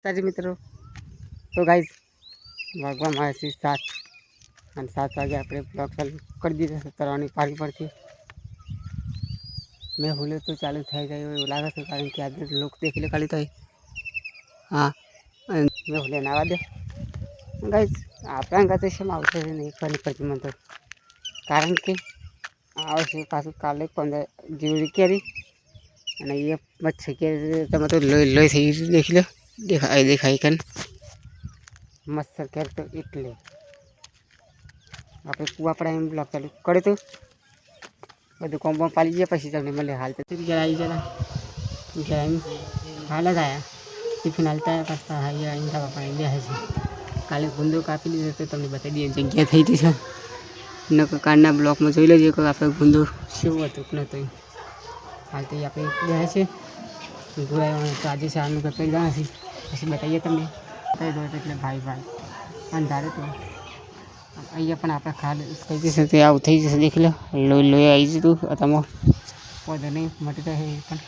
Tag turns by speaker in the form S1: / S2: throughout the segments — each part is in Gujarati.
S1: માતાજી મિત્રો, તો ગાઈઝ વાગવામાં આવે છે 7 અને 7 વાગે આપણે બ્લોગ ચાલુ કરી દીધો છે તરવાની પારી પરથી. મેં ભૂલે તો ચાલુ થઈ જાય એવું લાગે છે, કારણ કે આજે લોક દેખી લે ખાલી થાય. હા, મેં ભૂલે નાવા દે ગાઈઝ. આપણા ગાતે છે આવશે નહીં ફરી પછી મને તો, કારણ કે આવશે પાછું કાલે 15 જેવી કેરી અને એ મચ્છી કેરી તમે તો લોહી થઈ દેખી લો. દેખાય કન મસ્ત કેર તો એટલે આપણે કુવાપડા એમ બ્લોક ચાલુ કરે તો બધું કોમ પાલી ગયા પછી તમને મળે. હાલ તો ઘેર આવી જરા ઘેર હાલ જ આવ્યા ટિફિન હાલતા પાછા આવીને પપ્પા બેસે છે. કાલે ગુંદો કાપી લીધો તો તમને બતાવી દઈએ જગ્યા થઈ ગઈ છે. ન કારના બ્લોકમાં જોઈ લેજો કે આપણે ગુંદો શું હતું કે નહોતું. હાલ તો આપણે બેસે છે ઘોડામાં તો આજે શાળાનું ઘર કરી જવા છે પછી બતાવીએ તમને. કહી દો એટલે ભાઈ અંધારે તો અહીંયા પણ આપણે ખાલી થઈ જશે તે આવું થઈ જશે. દેખી લો લોહી આવી જતું તમે પૌધો નહીં મટી રહે પણ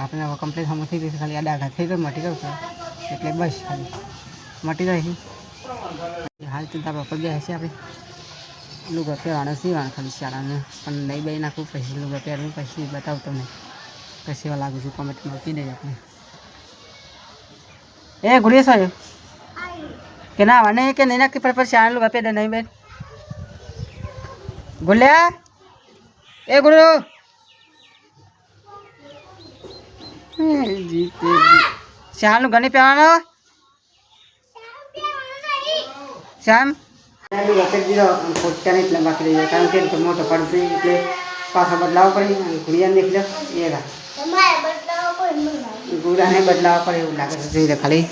S1: આપણે હવે કમ્પ્લીટ હમ થઈ જશે. ખાલી આ ડાઘા થઈ ગયો મટી ગયો એટલે બસ ખાલી મટી રહે. હાલ તો ધાબા પર ગયા છે આપણે લુગા પહેરવાના સીવાના ખાલી શાળાને પણ નહીં બે નાખવું પછી લુગા પહેરવું પછી બતાવું તમને પછી એવા લાગુ છું કમેન્ટમાં કહી દેજો આપણે. એ ગુડિયા સાહેબ કે ના મને કે નહીં નાખી પર શાળા લુગા પહેરે નહીં બેન ગુલ્યા એ ગુરુ શાળાનું ઘણી પહેરવાનો શ્યામ પોતાને એટલે બાકી રહી જાય કારણ કે મોટો પડશે એટલે પાછા બદલાવવા પડે. ગુડિયાને દેખી લો એ ગુડાને બદલાવવા પડે એવું લાગે છે. જોઈ લે ખાલી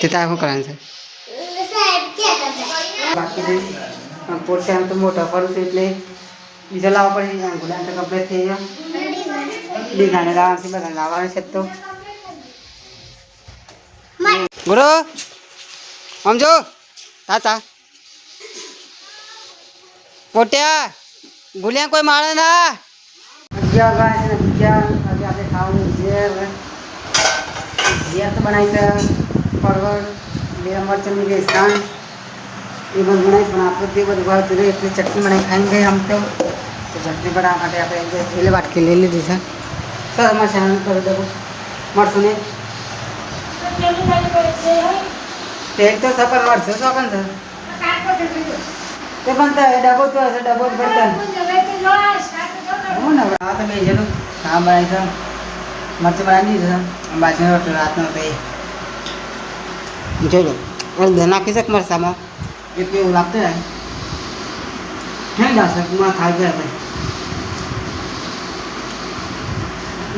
S1: તે તારે શું કરવાનું છે બાકી પોતાને તો મોટો પડશે એટલે બીજા લાવવા પડે. ગુડાને તો કમ્પ્લીટ થઈ ગયો બીજાને લાવવાનું છે બધા લાવવાનું છે. તો ગુરુ સમજો તાતા પોટ્યા ગુલિયા કોઈ મારે ના આપણે ખાવાનું ઝેર તો બનાવી છે પરવળ લીલા મરચાંની બેસણ એ બધું બનાવીશ પણ આપણે તે બધું ભાવતું રહે એટલે ચટણી બનાવી ખાઈને ગઈ આમ તો ચટણી બનાવવા માટે આપણે એટલે વાટકી લઈ લીધી છે. તો અમારે શાનું કરી દેવું મળશું ને તેલ તો સફર મળશે તો પણ તે પણ ડબો તો હશે ડબો બર્તન હું ને આ તો બે જણું કામ બનાવી છે મરચું બનાવી દીધું છે બાજુનો રોટલો રાતનો તો એ જોઈ લો નાખી શક મરચામાં એટલે એવું લાગતું જાય નહીં જશે માં ખાઈ જાય ભાઈ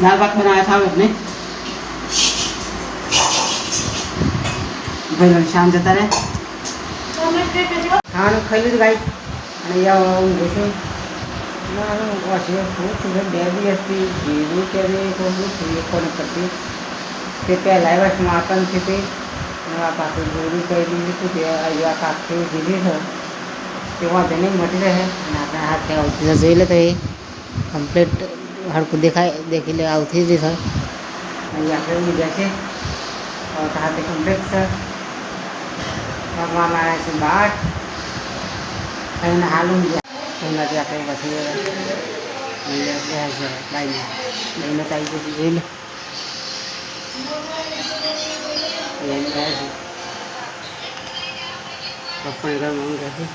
S1: દાળ ભાત બનાવે ખાવે નહીં ભાઈ શામ જતા રહે ખાવાનું ખાઈ લીધું ગાઈ અને હું બેસું બે દિવસથી જીરું કેરી કોને કરતી તે પહેલાં વર્ષમાં આપણને છે તે પાછું જીરું કરી લીધું તે અહીંયા કાંકરી દીધી છે તે વાંધો નહીં મટી રહે અને આપણે હાથ આવતી જોઈ લે તો એ કમ્પ્લીટ હડકું દેખી લે આવતી જ છે. અહીંયા આપણે લીધા છે હાથે કમ્પ્લીટ છે ભગવાન આવ્યા છે બાટ એને હાલું એનાથી આપણે પછી બાઈને લઈને તો આવી જશે જોઈ લે એને ગયા છે પપ્પાને ઘરમાં ગયા છે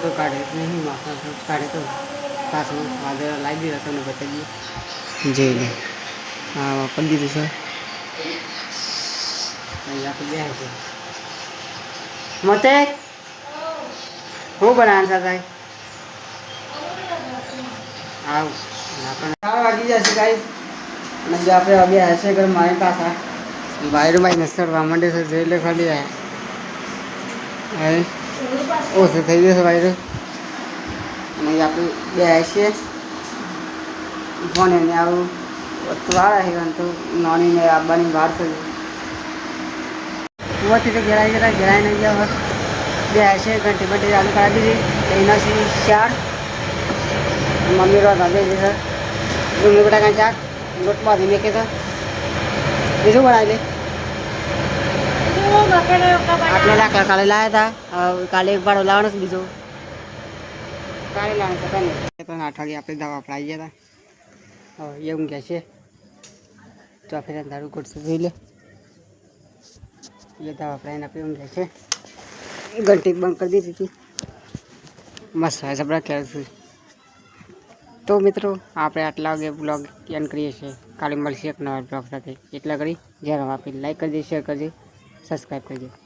S1: તો કાઢે નહીં માથા કાઢે તો પાછું વાદળા લાવી દીધા તમને બતાવી દઈએ જોઈ લે. હા વાપરી દીધું છે અહીં આપણે બે છે મતે હું બનાવવાનું છે ભાઈ આવ આપણને 4 વાગી જશે ગાઈસ અને જો આપણે હવે હશે ઘર મારી પાસે બાયરમાં નસડવા માંડે છે જોઈ લે ખાલી હવે ઓછું થઈ ગયું છે બાયરો અને આપણે બે છીએ ભણે ને આવું વાળા છે તો નાની ને આવવાની વાર છે કુવાથી તો ઘેરાઈ જતા ઘેરાઈ નહીં ગયા બે હશે ઘંટી બંટી ચાલુ કરાવી દીધી એના સુધી 4 મમ્મી રોજ ભાભી છે ડુંગળી બટાકાનું શાક લોટ બાંધી મેં કીધું બીજું બનાવી લે આટલા લાકડા કાલે લાવ્યા હતા કાલે એક ભાડો લાવવાનો છે બીજો કાલે લાવવાનો છે કાલે 8 વાગે આપણે દવા પડાવી ગયા હતા હવે એવું કહે છે તો ફેર અંધારું કરશે જોઈ લે એ દવા પડાવીને આપણે એવું કહે છે ઘંટી બંધ કરી દીધી હતી મસ્ત હોય જબરા ખ્યાલ છે તો મિત્રો આપણે આટલા વાગે બ્લોગ એન્ડ કરીએ છીએ કાલે મળશે એક નવા બ્લોગ સાથે એટલા કરી જ્યારે આપી લાઈક કરજો શેર કરજો સબસ્ક્રાઈબ કરજો